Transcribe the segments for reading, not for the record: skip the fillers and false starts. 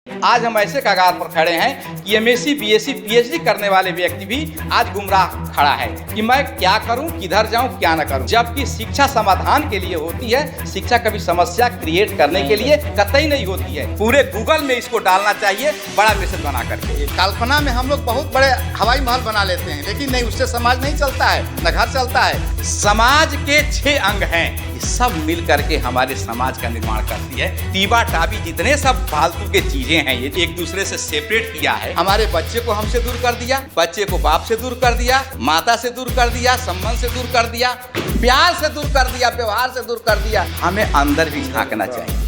आज हम ऐसे कगार पर खड़े हैं कि एमएससी, बीएससी, पीएचडी करने वाले व्यक्ति भी आज गुमराह खड़ा है कि मैं क्या करूं, किधर जाऊं, क्या न करूं। जबकि शिक्षा समाधान के लिए होती है, शिक्षा कभी समस्या क्रिएट करने के लिए कतई नहीं होती है। पूरे गूगल में इसको डालना चाहिए बड़ा मैसेज बना करके। कल्पना में हम लोग बहुत बड़े हवाई महल बना लेते हैं, लेकिन नहीं, उससे समाज नहीं चलता है, न घर चलता है। समाज के 6 अंग हैं, ये सब मिल करके हमारे समाज का निर्माण करती है। तीबा टाबी जितने सब फालतू के चीजें हैं, ये एक दूसरे से सेपरेट किया है। हमारे बच्चे को हमसे दूर कर दिया, बच्चे को बाप से दूर कर दिया, माता से दूर कर दिया, संबंध से दूर कर दिया, प्यार से दूर कर दिया, व्यवहार से दूर कर दिया। हमें अंदर भी झांकना चाहिए।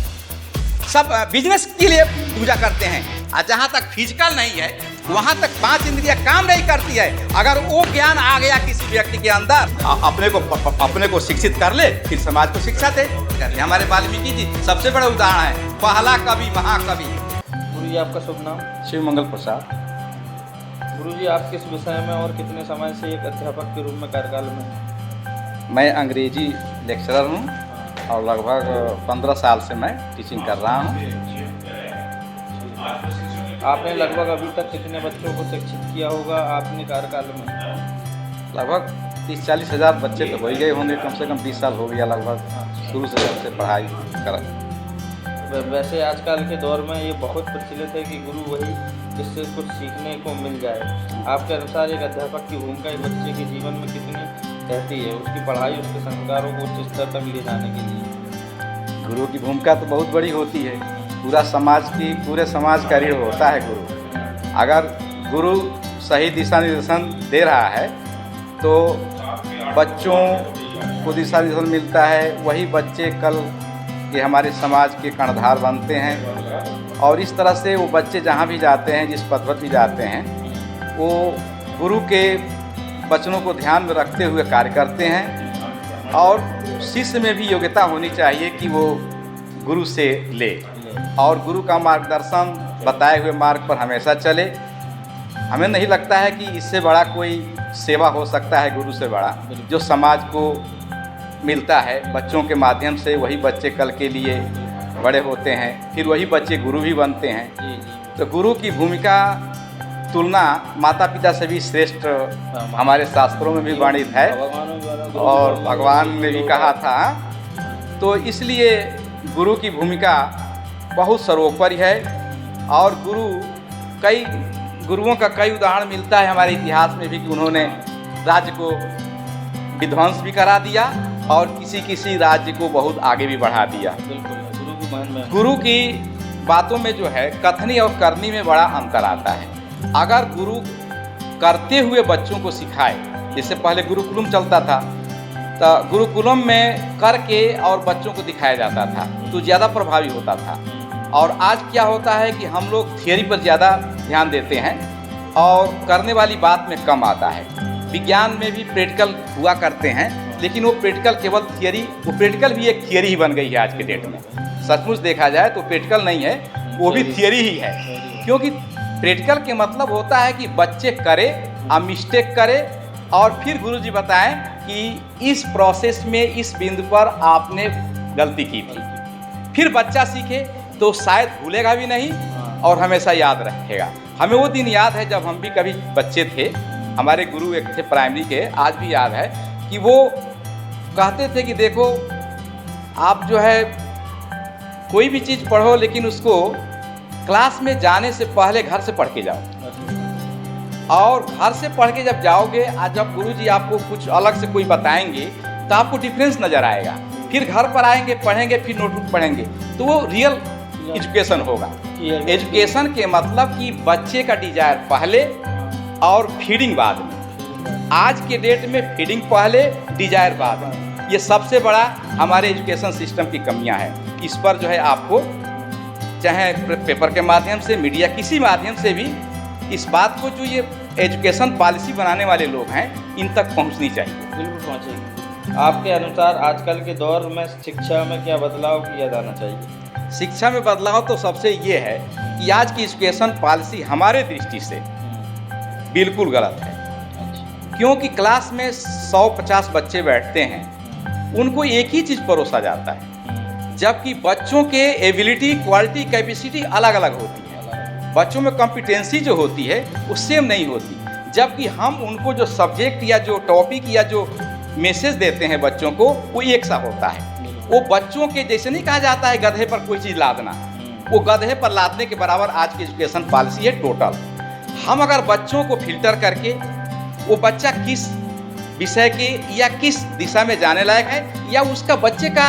सब बिजनेस के लिए पूजा करते हैं, और जहाँ तक फिजिकल नहीं है वहाँ तक 5 इंद्रियाँ काम नहीं करती है। अगर वो ज्ञान आ गया किसी व्यक्ति के अंदर, अपने को शिक्षित कर ले, फिर समाज को शिक्षा दे। हमारे वाल्मीकि जी सबसे बड़ा उदाहरण है, पहला कवि, महाकवि। गुरु जी, आपका शुभ नाम? शिव मंगल प्रसाद। गुरु जी, आप किस विषय में और कितने समय से एक अध्यापक के रूप में कार्यकाल में हैं? मैं अंग्रेजी लेक्चरर हूँ और लगभग 15 साल से मैं टीचिंग कर रहा हूँ। आपने लगभग अभी तक कितने बच्चों को शिक्षित किया होगा आपने कार्यकाल में? लगभग 30-40 हज़ार बच्चे तो हो ही गए होंगे, कम से कम 20 साल हो गया लगभग शुरू से जब से पढ़ाई कर। वैसे आजकल के दौर में ये बहुत प्रचलित है कि गुरु वही जिससे कुछ सीखने को मिल जाए। आपके अनुसार एक अध्यापक की भूमिका एक बच्चे के जीवन में कितनी रहती है, उसकी पढ़ाई, उसके संस्कारों को उच्च स्तर तक ले जाने के लिए? गुरु की भूमिका तो बहुत बड़ी होती है। पूरे समाज का रीढ़ होता है गुरु। अगर गुरु सही दिशा निर्देशन दे रहा है तो बच्चों को दिशा निर्देशन मिलता है, वही बच्चे कल के हमारे समाज के कर्णधार बनते हैं। और इस तरह से वो बच्चे जहाँ भी जाते हैं, जिस पथ पर भी जाते हैं, वो गुरु के वचनों को ध्यान में रखते हुए कार्य करते हैं। और शिष्य में भी योग्यता होनी चाहिए कि वो गुरु से ले और गुरु का मार्गदर्शन बताए हुए मार्ग पर हमेशा चले। हमें नहीं लगता है कि इससे बड़ा कोई सेवा हो सकता है गुरु से बड़ा, जो समाज को मिलता है बच्चों के माध्यम से। वही बच्चे कल के लिए बड़े होते हैं, फिर वही बच्चे गुरु भी बनते हैं। तो गुरु की भूमिका तुलना माता पिता से भी श्रेष्ठ हमारे शास्त्रों में भी वर्णित है और भगवान ने भी कहा था। तो इसलिए गुरु की भूमिका बहुत सर्वोपरि है। और कई गुरुओं का कई उदाहरण मिलता है हमारे इतिहास में भी कि उन्होंने राज्य को विध्वंस भी करा दिया और किसी राज्य को बहुत आगे भी बढ़ा दिया। बिल्कुल, गुरु की बातों में जो है कथनी और करनी में बड़ा अंतर आता है। अगर गुरु करते हुए बच्चों को सिखाए, जैसे पहले गुरुकुलम चलता था, तो गुरुकुलम में करके और बच्चों को दिखाया जाता था तो ज़्यादा प्रभावी होता था। और आज क्या होता है कि हम लोग थियरी पर ज़्यादा ध्यान देते हैं और करने वाली बात में कम आता है। विज्ञान में भी प्रैक्टिकल हुआ करते हैं, लेकिन वो प्रैक्टिकल केवल थियरी, वो प्रैक्टिकल भी एक थियरी ही बन गई है आज के डेट में। सचमुच देखा जाए तो प्रैक्टिकल नहीं है, वो भी थियरी ही है। क्योंकि प्रैक्टिकल के मतलब होता है कि बच्चे करे और मिस्टेक करे और फिर गुरुजी बताएं कि इस प्रोसेस में इस बिंदु पर आपने गलती की थी। फिर बच्चा सीखे तो शायद भूलेगा भी नहीं और हमेशा याद रखेगा। हमें वो दिन याद है जब हम भी कभी बच्चे थे, हमारे गुरु एक थे प्राइमरी के, आज भी याद है कि वो कहते थे कि देखो आप जो है कोई भी चीज़ पढ़ो, लेकिन उसको क्लास में जाने से पहले घर से पढ़ के जाओ। और घर से पढ़ के जब जाओगे, आज जब गुरुजी आपको कुछ अलग से कोई बताएंगे तो आपको डिफरेंस नज़र आएगा। फिर घर पर आएंगे, पढ़ेंगे, फिर नोटबुक पढ़ेंगे, तो वो रियल एजुकेशन होगा। एजुकेशन के मतलब कि बच्चे का डिजायर पहले और फीडिंग बाद में। आज के डेट में फीडिंग पहले, डिजायर बाद में। ये सबसे बड़ा हमारे एजुकेशन सिस्टम की कमियां हैं। इस पर जो है आपको चाहे पेपर के माध्यम से, मीडिया किसी माध्यम से भी इस बात को, जो ये एजुकेशन पॉलिसी बनाने वाले लोग हैं, इन तक पहुंचनी चाहिए। बिल्कुल पहुँचेगी। आपके अनुसार आजकल के दौर में शिक्षा में क्या बदलाव किया जाना चाहिए? शिक्षा में बदलाव तो सबसे ये है कि आज की एजुकेशन पॉलिसी हमारे दृष्टि से बिल्कुल गलत है। क्योंकि क्लास में 150 बच्चे बैठते हैं, उनको एक ही चीज़ परोसा जाता है, जबकि बच्चों के एबिलिटी, क्वालिटी, कैपेसिटी अलग अलग होती है। बच्चों में कॉम्पिटेंसी जो होती है वो सेम नहीं होती। जबकि हम उनको जो सब्जेक्ट या जो टॉपिक या जो मैसेज देते हैं बच्चों को, वो एक सा होता है। वो बच्चों के जैसे नहीं कहा जाता है गधे पर कोई चीज़ लादना, वो गधे पर लादने के बराबर आज की एजुकेशन पॉलिसी है टोटल। हम अगर बच्चों को फिल्टर करके वो बच्चा किस विषय के या किस दिशा में जाने लायक है, या उसका बच्चे का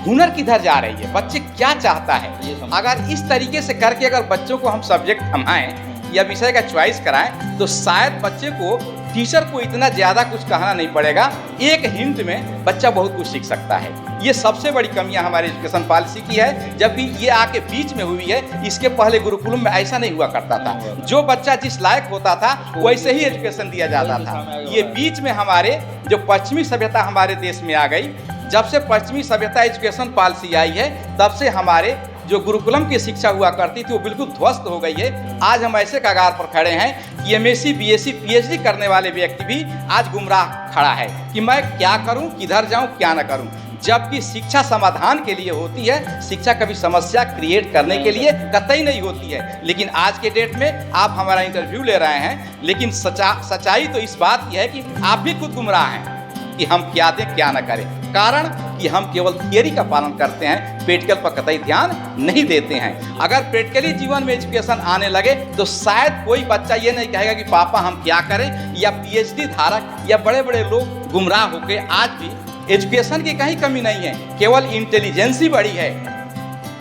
हुनर किधर जा रही है, बच्चे क्या चाहता है, अगर इस तरीके से करके अगर बच्चों को हम सब्जेक्ट थमाएं या विषय का चॉइस कराएं, तो शायद बच्चे को टीचर को इतना ज़्यादा कुछ कहना नहीं पड़ेगा। एक हिंट में बच्चा बहुत कुछ सीख सकता है। ये सबसे बड़ी कमियां हमारी एजुकेशन पॉलिसी की है, जबकि ये आके बीच में हुई है। इसके पहले गुरुकुलम में ऐसा नहीं हुआ करता था। जो बच्चा जिस लायक होता था वैसे ही एजुकेशन दिया जाता था। ये बीच में हमारे जो पश्चिमी सभ्यता हमारे देश में आ गई, जब से पश्चिमी सभ्यता एजुकेशन पॉलिसी आई है, तब से हमारे जो गुरुकुलम की शिक्षा हुआ करती थी वो बिल्कुल ध्वस्त हो गई है। आज हम ऐसे कगार पर खड़े हैं कि एमएससी, बीएससी, पीएचडी करने वाले व्यक्ति भी आज गुमराह खड़ा है कि मैं क्या करूं, किधर जाऊं, क्या ना करूं। जबकि शिक्षा समाधान के लिए होती है, शिक्षा कभी समस्या क्रिएट करने के लिए कतई नहीं होती है। लेकिन आज के डेट में आप हमारा इंटरव्यू ले रहे हैं, लेकिन सच्चाई तो इस बात की है कि आप भी खुद गुमराह हैं कि हम क्या दें क्या ना करें। कारण कि हम केवल थियरी का पालन करते हैं, प्रैक्टिकल पर कतई ध्यान नहीं देते हैं। अगर प्रैक्टिकली जीवन में एजुकेशन आने लगे तो शायद कोई बच्चा ये नहीं कहेगा कि पापा हम क्या करें, या पीएचडी धारक या बड़े बड़े लोग गुमराह होकर आज भी एजुकेशन की कहीं कमी नहीं है, केवल इंटेलिजेंस ही बड़ी है।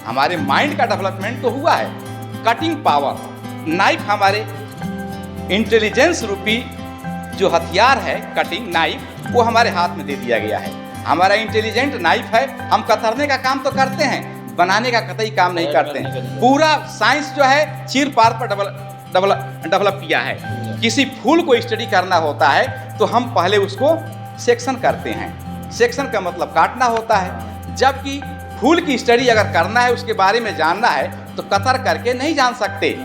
हमारे माइंड का डेवलपमेंट तो हुआ है। कटिंग पावर, नाइफ हमारे इंटेलिजेंस रूपी जो हथियार है, कटिंग नाइफ, वो हमारे हाथ में दे दिया गया है। हमारा इंटेलिजेंट नाइफ है। हम कतरने का काम तो करते हैं, बनाने का कतई काम नहीं करते हैं। पूरा साइंस जो है चीर पार पर डेवलप किया है। किसी फूल को स्टडी करना होता है तो हम पहले उसको सेक्शन करते हैं। सेक्शन का मतलब काटना होता है। जबकि फूल की स्टडी अगर करना है, उसके बारे में जानना है, तो कतर करके नहीं जान सकते,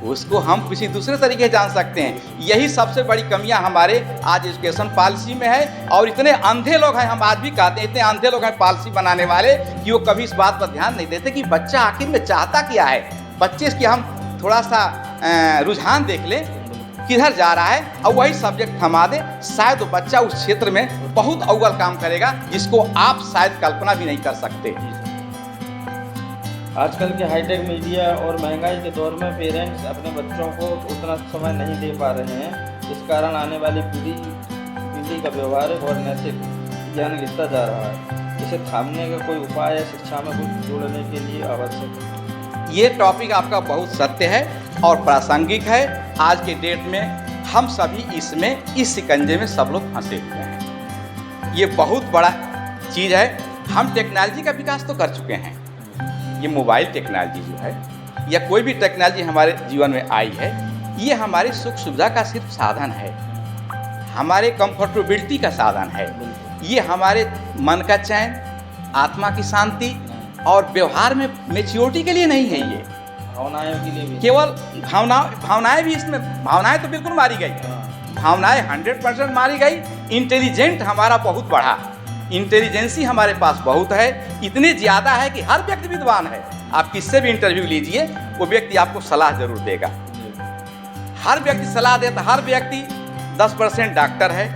उसको हम किसी दूसरे तरीके जान सकते हैं। यही सबसे बड़ी कमियां हमारे आज एजुकेशन पॉलिसी में है। और इतने अंधे लोग हैं, हम आज भी कहते हैं, इतने अंधे लोग हैं पॉलिसी बनाने वाले कि वो कभी इस बात पर ध्यान नहीं देते कि बच्चा आखिर में चाहता क्या है। बच्चे की हम थोड़ा सा रुझान देख लें किधर जा रहा है और वही सब्जेक्ट थमा दें, शायद वो बच्चा उस क्षेत्र में बहुत अव्वल काम करेगा, जिसको आप शायद कल्पना भी नहीं कर सकते। आजकल के हाईटेक मीडिया और महंगाई के दौर में पेरेंट्स अपने बच्चों को उतना समय नहीं दे पा रहे हैं। इस कारण आने वाली पीढ़ी का व्यवहारिक और नैतिक ज्ञान गिरता जा रहा है। इसे थामने का कोई उपाय है शिक्षा में कुछ जोड़ने के लिए आवश्यक? ये टॉपिक आपका बहुत सत्य है और प्रासंगिक है। आज के डेट में हम सभी इसमें, इस शिकंजे में सब लोग फंसे हुए हैं। ये बहुत बड़ा चीज़ है। हम टेक्नोलॉजी का विकास तो कर चुके हैं। ये मोबाइल टेक्नोलॉजी जो है या कोई भी टेक्नोलॉजी हमारे जीवन में आई है, ये हमारी सुख सुविधा का सिर्फ साधन है, हमारे कंफर्टेबिलिटी का साधन है। ये हमारे मन का चैन, आत्मा की शांति और व्यवहार में मैच्योरिटी के लिए नहीं है। ये भावनाओं के लिए भी, केवल भावनाएं भी इसमें, भावनाएं तो बिल्कुल मारी गई, भावनाएं 100% मारी गई। इंटेलिजेंट हमारा बहुत बढ़ा, इंटेलिजेंसी हमारे पास बहुत है, इतने ज़्यादा है कि हर व्यक्ति विद्वान है। आप किससे भी इंटरव्यू लीजिए, वो व्यक्ति आपको सलाह जरूर देगा। हर व्यक्ति सलाह देता। हर व्यक्ति 10% डॉक्टर है,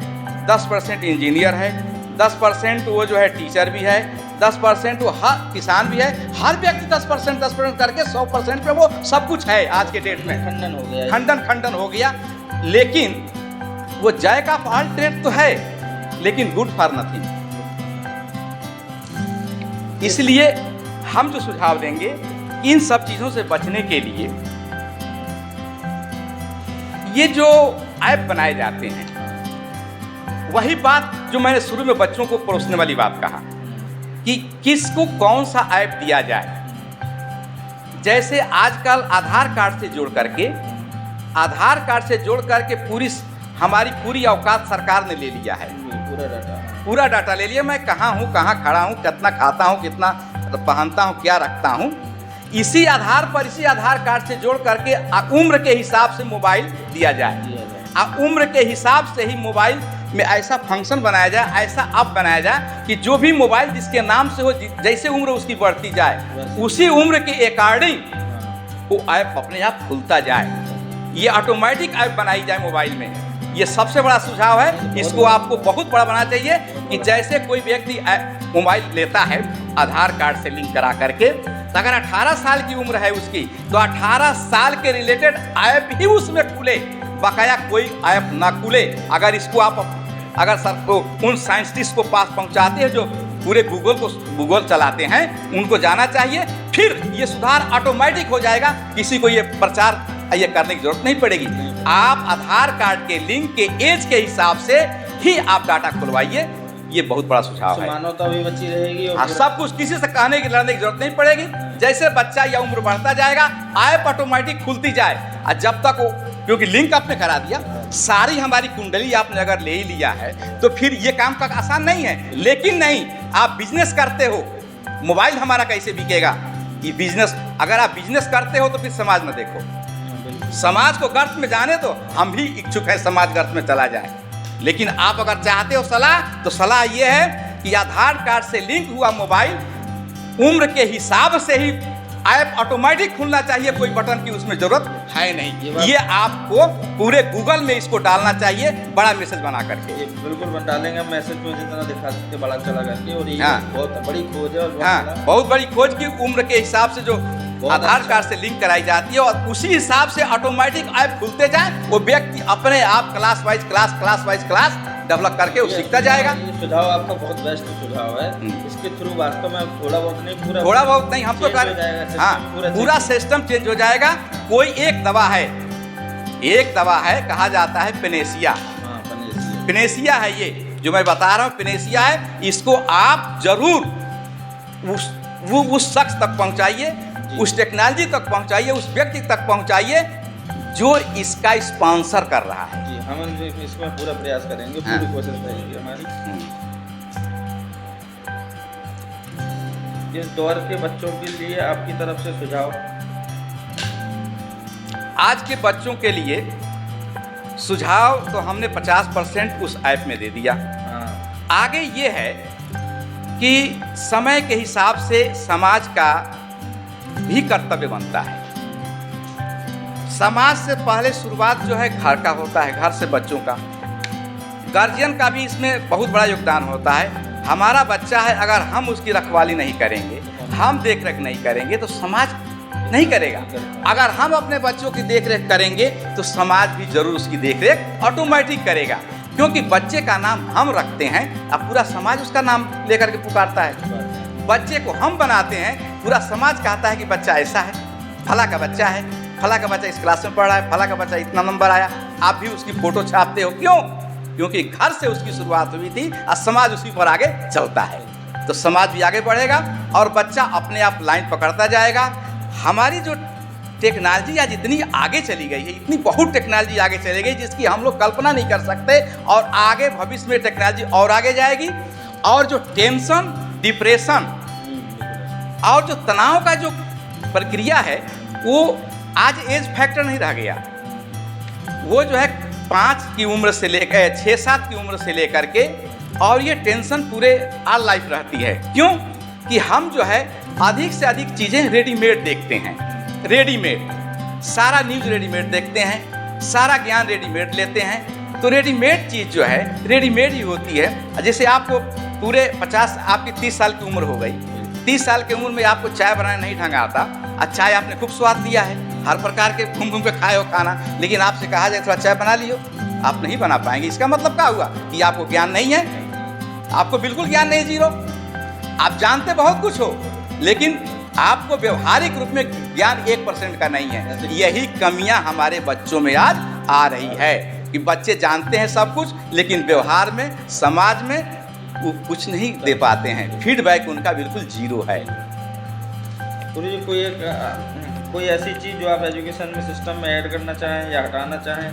10% इंजीनियर है, 10% वो जो है टीचर भी है, 10% वो हर किसान भी है। हर व्यक्ति 10% करके 100% पे वो सब कुछ है। आज के डेट में खंडन हो गया। लेकिन वो जैक ऑफ ऑल ट्रेड तो है, लेकिन गुड फॉर नथिंग। इसलिए हम जो सुझाव देंगे, इन सब चीज़ों से बचने के लिए ये जो ऐप बनाए जाते हैं, वही बात जो मैंने शुरू में बच्चों को परोसने वाली बात कहा कि किसको कौन सा ऐप दिया जाए। जैसे आजकल आधार कार्ड से जोड़ करके हमारी पूरी औकात सरकार ने ले लिया है। पूरा डाटा ले लिया। मैं कहाँ हूँ, कहाँ खड़ा हूँ, कितना खाता हूँ, कितना पहनता हूँ, क्या रखता हूँ। इसी आधार कार्ड से जोड़ करके उम्र के हिसाब से मोबाइल दिया जाए। उम्र के हिसाब से ही मोबाइल में ऐसा फंक्शन बनाया जाए, ऐसा ऐप बनाया जाए कि जो भी मोबाइल जिसके नाम से हो, जैसे उम्र उसकी बढ़ती जाए, उसी उम्र के अकॉर्डिंग वो ऐप अपने आप खुलता जाए, ये ऑटोमेटिक ऐप बनाई जाए मोबाइल में। ये सबसे बड़ा सुझाव है, इसको आपको बहुत बड़ा बनाना चाहिए कि जैसे कोई व्यक्ति मोबाइल लेता है आधार कार्ड से लिंक करा करके, तो अगर 18 साल की उम्र है उसकी, तो 18 साल के रिलेटेड ऐप ही उसमें खुले, बकाया कोई ऐप ना खुले। अगर इसको आप अगर सर को उन साइंटिस्ट को पास पहुंचाते हैं जो पूरे गूगल चलाते हैं, उनको जाना चाहिए, फिर ये सुधार ऑटोमेटिक हो जाएगा। किसी को ये प्रचार ये करने की जरूरत नहीं पड़ेगी। आप आधार कार्ड के लिंक के एज के हिसाब से ही आप डाटा खुलवाइए, ये बहुत बड़ा सुझाव है। मानवता भी बची रहेगी और सब कुछ किसी से कहने की लड़ने की जरूरत नहीं पड़ेगी। जैसे बच्चा या उम्र बढ़ता जाएगा, ऐप ऑटोमेटिक खुलती जाए, और जब तक वो, क्योंकि लिंक आपने करा दिया, सारी हमारी कुंडली आपने अगर ले ही लिया है, तो फिर ये काम तक आसान नहीं है। लेकिन नहीं, आप बिजनेस करते हो, मोबाइल हमारा कैसे बिकेगा? ये बिजनेस, अगर आप बिजनेस करते हो तो फिर समाज में देखो, समाज को गर्त में जाने दो। हम भी इच्छुक है समाज गर्त में चला जाए, लेकिन आप अगर चाहते हो सलाह, तो सलाह ये है कि आधार कार्ड से लिंक हुआ मोबाइल उम्र के हिसाब से ही ऐप ऑटोमेटिक खुलना चाहिए, कोई बटन की उसमें जरूरत है नहीं। ये आपको पूरे गूगल में इसको डालना चाहिए, बड़ा मैसेज बना करके। ये बिल्कुल डालेंगे मैसेज में, जितना दिखा सकते बड़ा चला करके। और ये हाँ, बहुत बड़ी खोज है। और हाँ, बहुत बड़ी खोज की उम्र के हिसाब से जो आधार कार्ड से लिंक कराई जाती है, और उसी हिसाब से ऑटोमेटिक ऐप खुलते जाए, वो व्यक्ति अपने आप क्लास वाइज क्लास डेवलप करके वो सीखता जाएगा। ये सुझाव आपका बहुत बेस्ट सुझाव है। इसके थ्रू वास्तव में थोड़ा बहुत नहीं, हम तो कर, हाँ, पूरा सिस्टम चेंज हो जाएगा। कोई एक दवा है, कहा जाता है पेनेसिया। पेनेसिया है ये जो मैं बता रहा हूँ, पेनेसिया है। इसको आप जरूर उस शख्स तक पहुँचाइए, उस टेक्नोलॉजी तक पहुँचाइए, उस व्यक्ति तक पहुँचाइए जो इसका स्पॉन्सर कर रहा है। जी, हम इसमें पूरा प्रयास करेंगे, पूरी कोशिश रहेगी हमारी। इस दौर के बच्चों के लिए आपकी तरफ से सुझाव? आज के बच्चों के लिए सुझाव तो हमने 50% उस ऐप में दे दिया। आगे ये है कि समय के हिसाब से समाज का भी कर्तव्य बनता है। समाज से पहले शुरुआत जो है घर का होता है, घर से बच्चों का। गार्जियन का भी इसमें बहुत बड़ा योगदान होता है। हमारा बच्चा है, अगर हम उसकी रखवाली नहीं करेंगे, हम देख रेख नहीं करेंगे, तो समाज नहीं करेगा। अगर हम अपने बच्चों की देख रेख करेंगे, तो समाज भी जरूर उसकी देख रेख ऑटोमेटिक करेगा, क्योंकि बच्चे का नाम हम रखते हैं, अब पूरा समाज उसका नाम लेकर के पुकारता है। बच्चे को हम बनाते हैं, पूरा समाज कहता है कि बच्चा ऐसा है, फला का बच्चा है, फला का बच्चा इस क्लास में पढ़ रहा है, फला का बच्चा इतना नंबर आया। आप भी उसकी फोटो छापते हो, क्यों? क्योंकि घर से उसकी शुरुआत हुई थी और समाज उसी पर आगे चलता है, तो समाज भी आगे बढ़ेगा और बच्चा अपने आप लाइन पकड़ता जाएगा। हमारी जो टेक्नोलॉजी आज इतनी आगे चली गई है, इतनी बहुत टेक्नोलॉजी आगे चली गई जिसकी हम लोग कल्पना नहीं कर सकते, और आगे भविष्य में टेक्नोलॉजी और आगे जाएगी। और जो टेंशन, डिप्रेशन और जो तनाव का जो प्रक्रिया है, वो आज एज फैक्टर नहीं रह गया। वो जो है 5 की उम्र से लेकर 6-7 की उम्र से लेकर के, और ये टेंशन पूरे ऑल लाइफ रहती है। क्यों? कि हम जो है अधिक से अधिक चीज़ें रेडीमेड देखते हैं, रेडीमेड, सारा न्यूज़ रेडीमेड देखते हैं, सारा ज्ञान रेडीमेड लेते हैं। तो रेडीमेड चीज़ जो है रेडीमेड ही होती है। जैसे आपको पूरे 50, आपकी 30 साल की उम्र हो गई, 30 साल की उम्र में आपको चाय बनाना नहीं ढंग आता, और चाय आपने खूब स्वाद दिया है, हर प्रकार के घूम घूम के खाए हो खाना, लेकिन आपसे कहा जाए थोड़ा चाय बना लियो, आप नहीं बना पाएंगे। इसका मतलब क्या हुआ? कि आपको ज्ञान नहीं है, आपको बिल्कुल ज्ञान नहीं, जीरो। आप जानते बहुत कुछ हो, लेकिन आपको व्यवहारिक रूप में ज्ञान 1% का नहीं है। यही कमियां हमारे बच्चों में आज आ रही है कि बच्चे जानते हैं सब कुछ, लेकिन व्यवहार में, समाज में वो कुछ नहीं दे पाते हैं। फीडबैक उनका बिल्कुल जीरो है। गुरु जी, कोई ऐसी चीज़ जो आप एजुकेशन में सिस्टम में ऐड करना चाहें या हटाना चाहें,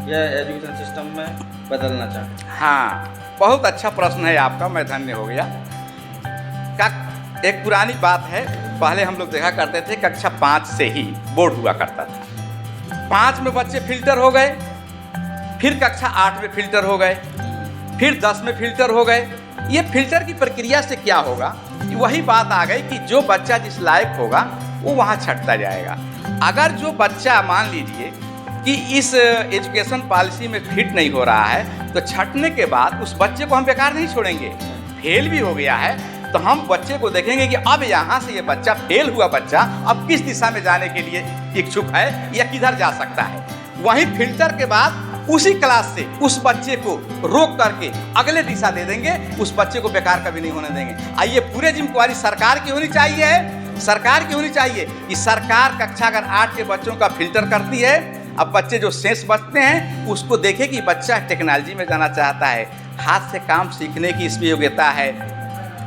या एजुकेशन सिस्टम में बदलना चाहें? हाँ, बहुत अच्छा प्रश्न है आपका, मैं धन्य हो गया। एक पुरानी बात है, पहले हम लोग देखा करते थे कक्षा 5 से ही बोर्ड हुआ करता था। 5 में बच्चे फिल्टर हो गए, फिर कक्षा 8 में फिल्टर हो गए, फिर 10 में फिल्टर हो गए। ये फिल्टर की प्रक्रिया से क्या होगा? वही बात आ गई कि जो बच्चा जिस लायक होगा वो वहाँ छटता जाएगा। अगर जो बच्चा मान लीजिए कि इस एजुकेशन पॉलिसी में फिट नहीं हो रहा है तो छटने के बाद उस बच्चे को हम बेकार नहीं छोड़ेंगे। फेल भी हो गया है तो हम बच्चे को देखेंगे कि अब यहाँ से ये बच्चा फेल हुआ बच्चा अब किस दिशा में जाने के लिए इच्छुक है या किधर जा सकता है। वहीं फिल्टर के बाद उसी क्लास से उस बच्चे को रोक करके अगले दिशा दे देंगे, उस बच्चे को बेकार कभी नहीं होने देंगे। आइए पूरे जिम्मेवारी सरकार की होनी चाहिए, सरकार की होनी चाहिए कि सरकार कक्षा अगर 8 के बच्चों का फिल्टर करती है, अब बच्चे जो शेष बचते हैं उसको देखे कि बच्चा टेक्नोलॉजी में जाना चाहता है, हाथ से काम सीखने की इसमें योग्यता है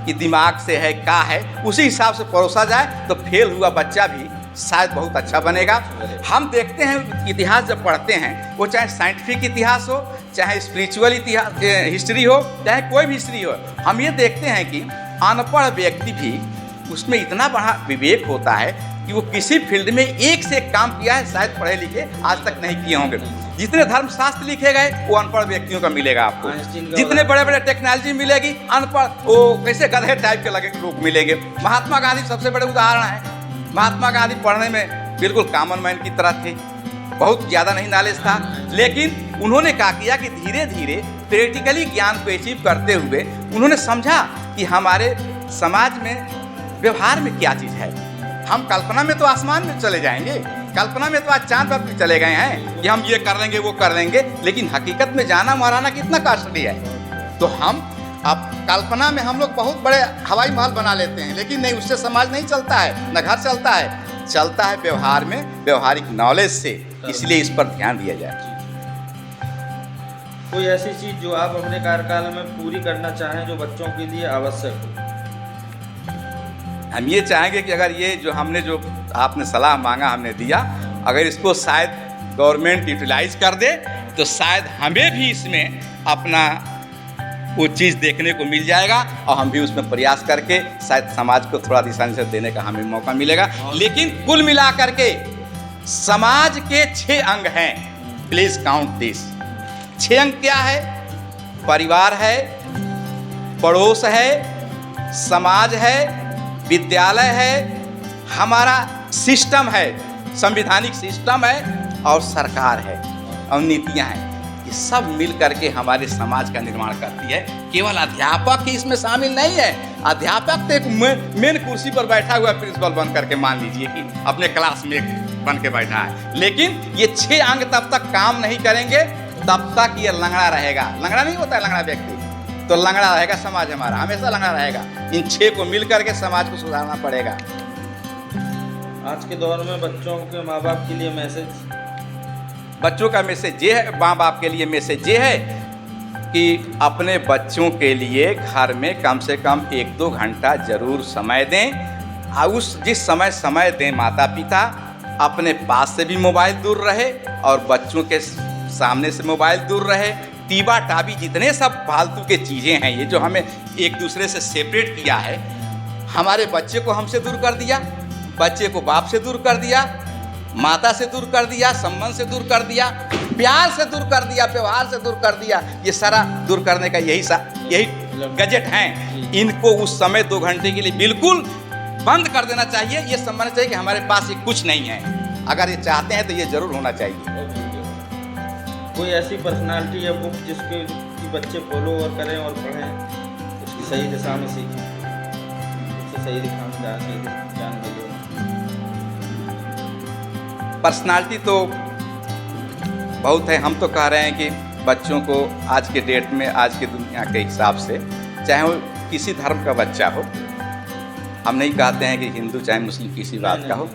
कि दिमाग से है क्या है, उसी हिसाब से परोसा जाए तो फेल हुआ बच्चा भी शायद बहुत अच्छा बनेगा। हम देखते हैं इतिहास जब पढ़ते हैं, वो चाहे साइंटिफिक इतिहास हो, चाहे स्पिरिचुअल इतिहास हिस्ट्री हो, चाहे कोई भी हिस्ट्री हो, हम ये देखते हैं कि अनपढ़ व्यक्ति भी उसमें इतना बड़ा विवेक होता है कि वो किसी फील्ड में एक से एक काम किया है, शायद पढ़े लिखे आज तक नहीं किए होंगे। जितने धर्मशास्त्र लिखे गए वो अनपढ़ व्यक्तियों का मिलेगा आपको, जितने बड़े बड़े टेक्नोलॉजी मिलेगी अनपढ़ वो कैसे गधे टाइप के लगे लोग मिलेंगे। महात्मा गांधी सबसे बड़े उदाहरण है। महात्मा गांधी पढ़ने में बिल्कुल कॉमन मैन की तरह थे, बहुत ज़्यादा नहीं नॉलेज था, लेकिन उन्होंने क्या किया कि धीरे धीरे प्रैक्टिकली ज्ञान को अचीव करते हुए उन्होंने समझा कि हमारे समाज में व्यवहार में क्या चीज़ है। हम कल्पना में तो आसमान में चले जाएंगे, कल्पना में तो आज चांद पर भी चले गए हैं कि हम ये कर लेंगे वो कर लेंगे, लेकिन हकीकत में जाना मराना कितना कॉस्टली है। तो हम अब कल्पना में हम लोग बहुत बड़े हवाई महल बना लेते हैं, लेकिन नहीं, उससे समाज नहीं चलता है, न घर चलता है, चलता है व्यवहार में, व्यवहारिक नॉलेज से। इसलिए इस पर ध्यान दिया जाए। कोई ऐसी चीज़ जो आप अपने कार्यकाल में पूरी करना चाहें जो बच्चों के लिए आवश्यक हो? हम ये चाहेंगे कि अगर ये जो हमने जो आपने सलाह मांगा हमने दिया, अगर इसको शायद गवर्नमेंट यूटिलाइज कर दे तो शायद हमें भी इसमें अपना वो चीज़ देखने को मिल जाएगा और हम भी उसमें प्रयास करके शायद समाज को थोड़ा दिशा निर्देश देने का हमें मौका मिलेगा। लेकिन कुल मिला करके समाज के 6 अंग हैं, प्लीज काउंट दिस। 6 अंग क्या है? परिवार है, पड़ोस है, समाज है, विद्यालय है, हमारा सिस्टम है, संवैधानिक सिस्टम है, और सरकार है, और नीतियां हैं। ये सब मिल करके हमारे समाज का निर्माण करती है। केवल अध्यापक ही इसमें शामिल नहीं है। अध्यापक तो एक मेन कुर्सी पर बैठा हुआ प्रिंसिपल बन करके मान लीजिए कि अपने क्लास में बन के बैठा है, लेकिन ये 6 अंग तब तक काम नहीं करेंगे तब तक ये लंगड़ा रहेगा। लंगड़ा नहीं होता है लंगड़ा व्यक्ति, तो लंगड़ा रहेगा समाज हमारा, हमेशा लंगड़ा रहेगा। इन 6 को मिल करके समाज को सुधारना पड़ेगा। आज के दौर में बच्चों के माँ बाप के लिए मैसेज? बच्चों का मैसेज ये है, माँ बाप के लिए मैसेज ये है कि अपने बच्चों के लिए घर में कम से कम 1-2 घंटा जरूर समय दें। और उस जिस समय दें माता पिता अपने पास से भी मोबाइल दूर रहे और बच्चों के सामने से मोबाइल दूर रहे। टीबा टाबी जितने सब फालतू के चीज़ें हैं, ये जो हमें एक दूसरे से सेपरेट किया है, हमारे बच्चे को हमसे दूर कर दिया, बच्चे को बाप से दूर कर दिया, माता से दूर कर दिया, संबंध से दूर कर दिया, प्यार से दूर कर दिया, व्यवहार से दूर कर दिया। ये सारा दूर करने का यही गजेट हैं। इनको उस समय 2 घंटे के लिए बिल्कुल बंद कर देना चाहिए। ये समझना चाहिए कि हमारे पास ये कुछ नहीं है। अगर ये चाहते हैं तो ये जरूर होना चाहिए। कोई ऐसी पर्सनालिटी या बुक जिसके कि बच्चे फॉलो और करें और पढ़ें, उसकी सही दिशा में सीखें, उससे सही दिशा में जान मिले? पर्सनालिटी तो बहुत है। हम तो कह रहे हैं कि बच्चों को आज के डेट में, आज की दुनिया के हिसाब से, चाहे वो किसी धर्म का बच्चा हो, हम नहीं कहते हैं कि हिंदू चाहे मुस्लिम किसी बात का हो,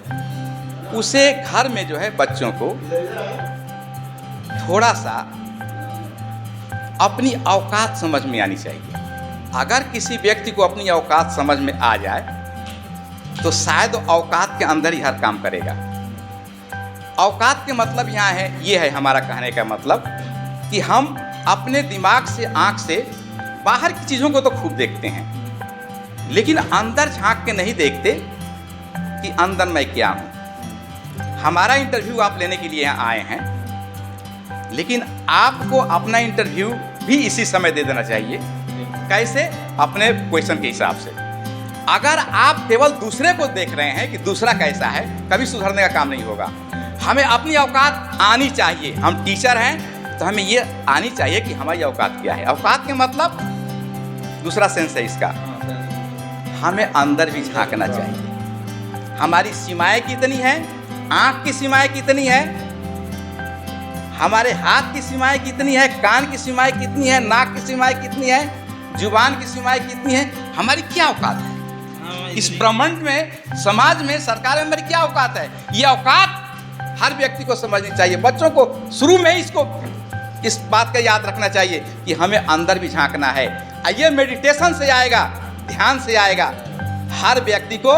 उसे घर में जो है बच्चों को थोड़ा सा अपनी औकात समझ में आनी चाहिए। अगर किसी व्यक्ति को अपनी औकात समझ में आ जाए तो शायद औकात के अंदर ही हर काम करेगा। औकात के मतलब यहाँ है, ये है हमारा कहने का मतलब कि हम अपने दिमाग से, आँख से बाहर की चीज़ों को तो खूब देखते हैं, लेकिन अंदर झांक के नहीं देखते कि अंदर मैं क्या हूँ। हमारा इंटरव्यू आप लेने के लिए यहाँ आए हैं, लेकिन आपको अपना इंटरव्यू भी इसी समय दे देना चाहिए। कैसे? अपने क्वेश्चन के हिसाब से। अगर आप केवल दूसरे को देख रहे हैं कि दूसरा कैसा है, कभी सुधरने का काम नहीं होगा। हमें अपनी औकात आनी चाहिए। हम टीचर हैं तो हमें ये आनी चाहिए कि हमारी औकात क्या है। औकात के मतलब दूसरा सेंस है इसका, हमें अंदर भी झांकना चाहिए। हमारी सीमाएं कितनी हैं, आँख की सीमाएं कितनी है, हमारे हाथ की सीमाएं कितनी है, कान की सीमाएं कितनी है, नाक की सीमाएं कितनी है, जुबान की सीमाएं कितनी है, हमारी क्या औकात है इस ब्रह्मांड में, समाज में, सरकार में हमारी क्या औकात है। ये औकात हर व्यक्ति को समझनी चाहिए। बच्चों को शुरू में ही इस बात का याद रखना चाहिए कि हमें अंदर भी झांकना है। ये मेडिटेशन से आएगा, ध्यान से आएगा। हर व्यक्ति को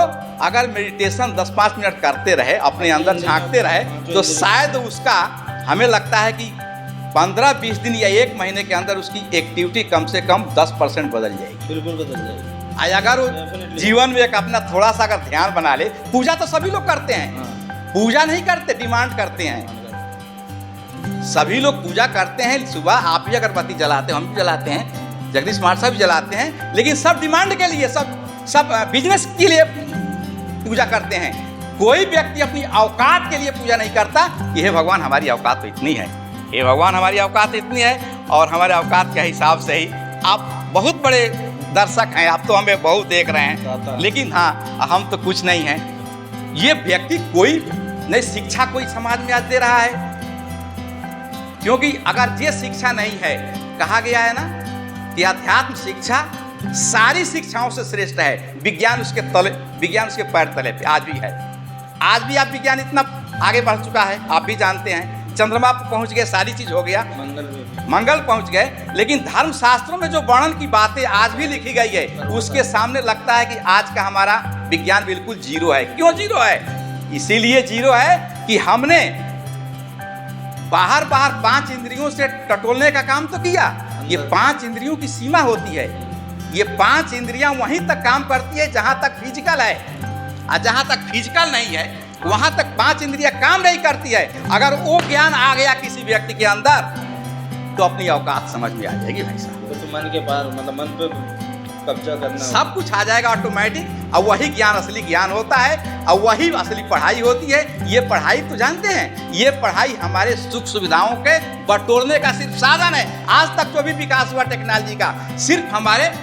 अगर मेडिटेशन 10-5 मिनट करते रहे, अपने अंदर झांकते रहे, तो शायद उसका, हमें लगता है कि 15-20 दिन या 1 महीने के अंदर उसकी एक्टिविटी कम से कम 10% बदल जाएगी। बिल्कुल बदल जाएगी। अगर वो जीवन में एक अपना थोड़ा सा अगर ध्यान बना ले। पूजा तो सभी लोग करते हैं, पूजा नहीं करते, डिमांड करते हैं। सभी लोग पूजा करते हैं। सुबह आप भी अगरबत्ती जलाते हो, हम भी जलाते हैं, जगदीश मार साहब भी जलाते हैं, लेकिन सब डिमांड के लिए, सब बिजनेस के लिए पूजा करते हैं। कोई व्यक्ति अपनी औकात के लिए पूजा नहीं करता कि हे भगवान हमारी औकात तो इतनी है, हे भगवान हमारी औकात इतनी है। और हमारे औकात के हिसाब से ही आप बहुत बड़े दर्शक हैं, आप तो हमें बहुत देख रहे हैं, लेकिन हाँ, हम तो कुछ नहीं हैं। ये व्यक्ति कोई नहीं शिक्षा कोई समाज में आज दे रहा है, क्योंकि अगर ये शिक्षा नहीं है, कहा गया है ना कि अध्यात्म शिक्षा सारी शिक्षाओं से श्रेष्ठ है। विज्ञान उसके पैर तले पे आज भी है। आज भी आप विज्ञान इतना आगे बढ़ चुका है, आप भी जानते हैं। चंद्रमा पर पहुंच गए, सारी चीज हो गया, मंगल पहुंच गए, लेकिन धर्म शास्त्रों में जो वर्णन की बातें आज भी लिखी गई है, उसके सामने लगता है कि आज का हमारा विज्ञान बिल्कुल जीरो है। क्यों जीरो है? इसीलिए जीरो है कि हमने बाहर 5 इंद्रियों से टटोलने का काम तो किया। ये 5 इंद्रियों की सीमा होती है। ये 5 इंद्रियां वहीं तक काम करती है जहां तक फिजिकल है, और जहां तक फिजिकल नहीं है वहां तक 5 इंद्रियां काम नहीं करती है। अगर वो ज्ञान आ गया किसी व्यक्ति के अंदर, तो अपनी औकात समझ में आ जाएगी भाई साहब। तो मन के पार, मतलब मन पे कब्जा करना, सब कुछ आ जाएगा ऑटोमेटिक। और वही ज्ञान असली ज्ञान होता है, और वही असली पढ़ाई होती है। ये पढ़ाई तो जानते हैं, ये पढ़ाई हमारे सुख सुविधाओं के बटोरने का सिर्फ साधन है। आज तक जो भी विकास हुआ टेक्नोलॉजी का, सिर्फ हमारे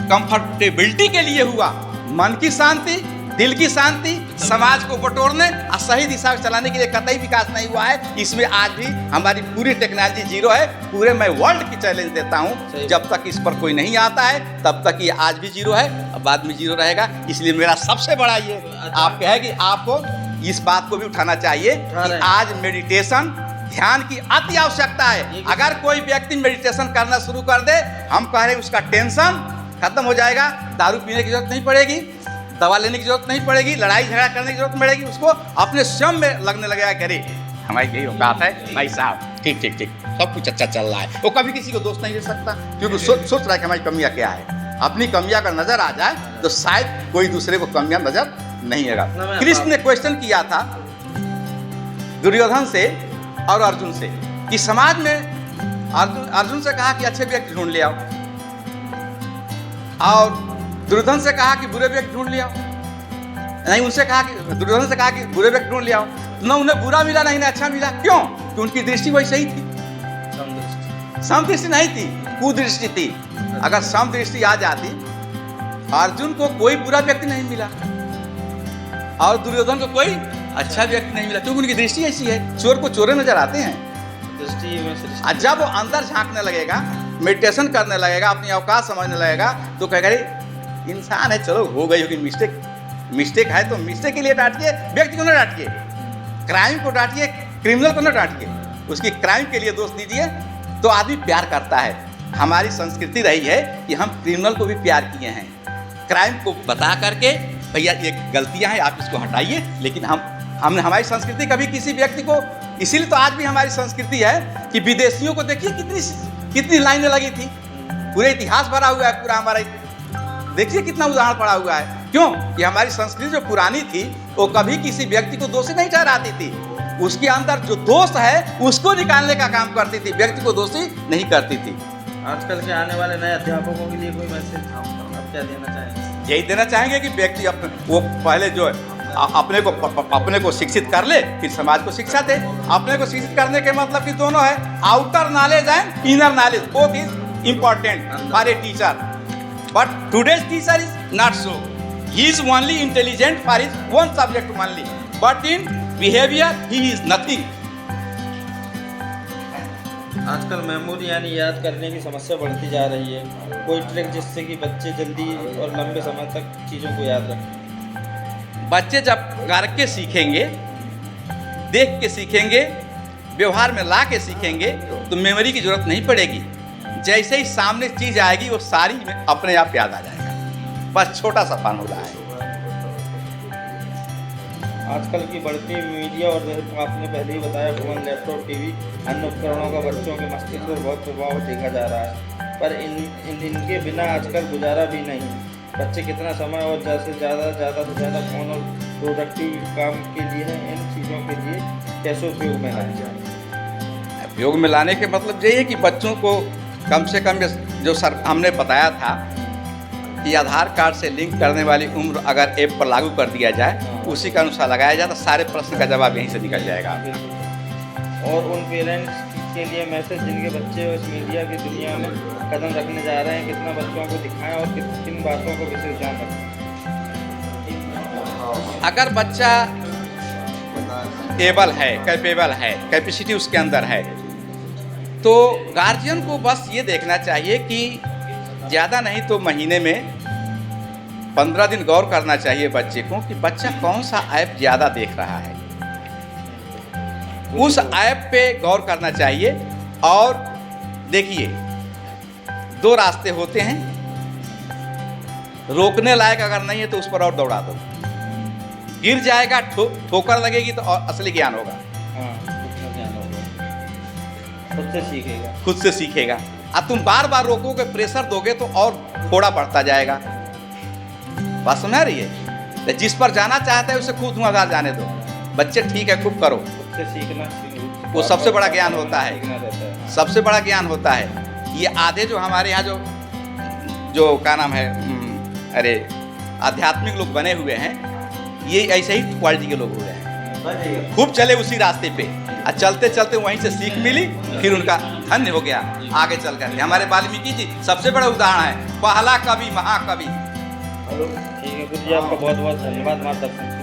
कंफर्टेबिलिटी के लिए हुआ। मन की शांति, दिल की शांति, समाज को बटोरने और सही दिशा में चलाने के लिए कतई विकास नहीं हुआ है। इसमें आज भी हमारी पूरी टेक्नोलॉजी जीरो है। पूरे मैं वर्ल्ड की चैलेंज देता हूँ, जब तक इस पर कोई नहीं आता है तब तक ये आज भी जीरो है और बाद में जीरो रहेगा। इसलिए मेरा सबसे बड़ा ये आपका है कि आपको इस बात को भी उठाना चाहिए कि आज मेडिटेशन, ध्यान की अति आवश्यकता है। अगर कोई व्यक्ति मेडिटेशन करना शुरू कर दे, हम कह रहे हैं उसका टेंशन खत्म हो जाएगा। दारू पीने की जरूरत नहीं पड़ेगी, दवा लेने की जरूरत नहीं पड़ेगी, लड़ाई झगड़ा करने की जरूरत नहीं पड़ेगी। उसको अपने स्वयं में लगने लगेगा कि अरे हमारी यही औकात है भाई साहब, ठीक सब कुछ अच्छा चल रहा है। वो कभी किसी को दोष नहीं दे सकता, क्योंकि सोच रहा है कि हमारी कमियां क्या है। अपनी कमियां अगर नजर आ जाए तो शायद कोई दूसरे को कमियां नजर नहीं आएगा। कृष्ण ने क्वेश्चन किया था दुर्योधन से और अर्जुन से कि समाज में, अर्जुन से कहा कि अच्छे व्यक्ति ढूंढ ले आओ, और दुर्योधन से कहा कि बुरे व्यक्ति ढूंढ ले आओ। नहीं, उनसे कहा कि दुर्योधन से कहा कि बुरे व्यक्ति ढूंढ ले आओ। न उन्हें बुरा मिला, नहीं अच्छा मिला। क्यों? कि उनकी दृष्टि वैसे ही थी, समदृष्टि नहीं थी, कुदृष्टि थी। अगर समदृष्टि आ जाती, अर्जुन को कोई बुरा व्यक्ति नहीं मिला और दुर्योधन को कोई अच्छा व्यक्ति नहीं मिला, क्योंकि उनकी दृष्टि ऐसी है। चोर को चोरे नजर आते हैं। दृष्टि जब वो अंदर झांकने लगेगा, मेडिटेशन करने लगेगा, अपनी औकात समझने लगेगा, तो कहेगा इंसान है, चलो हो गई होगी मिस्टेक है तो मिस्टेक के लिए डांटिए, व्यक्ति को न डांटिए, क्राइम को डांटिए, क्रिमिनल को न डांटिए, उसकी क्राइम के लिए दोष दीजिए, तो आदमी प्यार करता है। हमारी संस्कृति रही है कि हम क्रिमिनल को भी प्यार किए हैं, क्राइम को बता करके भैया ये गलतियां हैं, आप इसको हटाइए। लेकिन हमने हमारी संस्कृति कभी किसी व्यक्ति को, इसीलिए तो आज भी हमारी संस्कृति है कि विदेशियों को देखिए कितनी लाइनें लगी थी, पूरे इतिहास भरा हुआ है पूरा हमारा, देखिए कितना उदाहरण पड़ा हुआ है। क्यों? कि हमारी संस्कृति जो पुरानी थी वो कभी किसी व्यक्ति को दोषी नहीं ठहराती थी, उसके अंदर जो दोष है उसको निकालने का काम करती थी, व्यक्ति को दोषी नहीं करती थी। आजकल के आने वाले नए अध्यापकों के लिए कोई मैसेज आप क्या देना चाहेंगे? यही देना चाहेंगे कि व्यक्ति वो पहले जो है अपने को शिक्षित कर ले, फिर समाज को शिक्षा दे। अपने को शिक्षित करने के मतलब कि दोनों है, outer knowledge and inner knowledge, both is important for a teacher. But today's teacher is not so, he is only intelligent for his one subject only, but in behaviour he is nothing. आजकल memory यानी याद करने की समस्या बढ़ती जा रही है। कोई ट्रिक जिससे कि बच्चे जल्दी और लंबे समय तक चीज़ों को याद रखें? बच्चे जब करके सीखेंगे, देख के सीखेंगे, व्यवहार में ला के सीखेंगे, तो मेमोरी की जरूरत नहीं पड़ेगी। जैसे ही सामने चीज आएगी वो सारी में अपने आप याद आ जाएगा। बस छोटा सा फॉर्मूला है। आजकल की बढ़ती मीडिया और आपने पहले ही बताया फोन, लैपटॉप, टीवी, अन्य उपकरणों का बच्चों के मस्तिष्क पर बहुत प्रभाव देखा जा रहा है, पर इनके बिना आजकल गुजारा भी नहीं। बच्चे कितना समय और ज़्यादा से ज़्यादा फोन और प्रोडक्टिव काम के लिए इन चीज़ों के लिए कैसे उपयोग में लाना चाहिए? उपयोग में लाने के मतलब यही है कि बच्चों को कम से कम जो सर हमने बताया था कि आधार कार्ड से लिंक करने वाली उम्र अगर ऐप पर लागू कर दिया जाए, उसी के अनुसार लगाया जाए, तो सारे प्रश्न का जवाब यहीं से निकल जाएगा। और उन पेरेंट्स के लिए मैसेज जिनके बच्चे इस मीडिया की दुनिया में कदम रखने जा रहे हैं, कितना बच्चों को दिखाएं और किन बातों को विशेष ध्यान रखें? अगर बच्चा एबल है, कैपेबल है, कैपेसिटी उसके अंदर है, तो गार्जियन को बस ये देखना चाहिए कि ज़्यादा नहीं तो महीने में 15 दिन गौर करना चाहिए बच्चे को कि बच्चा कौन सा ऐप ज़्यादा देख रहा है, उस ऐप पे गौर करना चाहिए। और देखिए, दो रास्ते होते हैं, रोकने लायक अगर नहीं है तो उस पर और दौड़ा दो, गिर जाएगा, ठोकर लगेगी तो और असली ज्ञान होगा। हाँ, ज्ञान होगा, खुद से सीखेगा। खुद से सीखेगा। अब तुम बार बार रोकोगे, प्रेशर दोगे तो और थोड़ा बढ़ता जाएगा। बात समझ रही है? तो जिस पर जाना चाहता है उसे खूब धुआंधार जाने दो। बच्चे ठीक है, खूब करो, खुद से सीखना वो सबसे बड़ा ज्ञान होता है। सीखना रहता है। सबसे बड़ा ज्ञान होता है। ये आधे जो हमारे यहाँ जो क्या नाम है, अरे आध्यात्मिक लोग बने हुए हैं, ये ऐसे ही क्वालिटी के लोग हुए हैं। खूब चले उसी रास्ते पे, और चलते चलते वहीं से सीख मिली, फिर उनका धन्य हो गया आगे चल करके। हमारे वाल्मीकि जी सबसे बड़ा उदाहरण है, पहला कवि, महाकवि। ठीक है गुरु जी, आपका बहुत बहुत धन्यवाद मार्गदर्शन।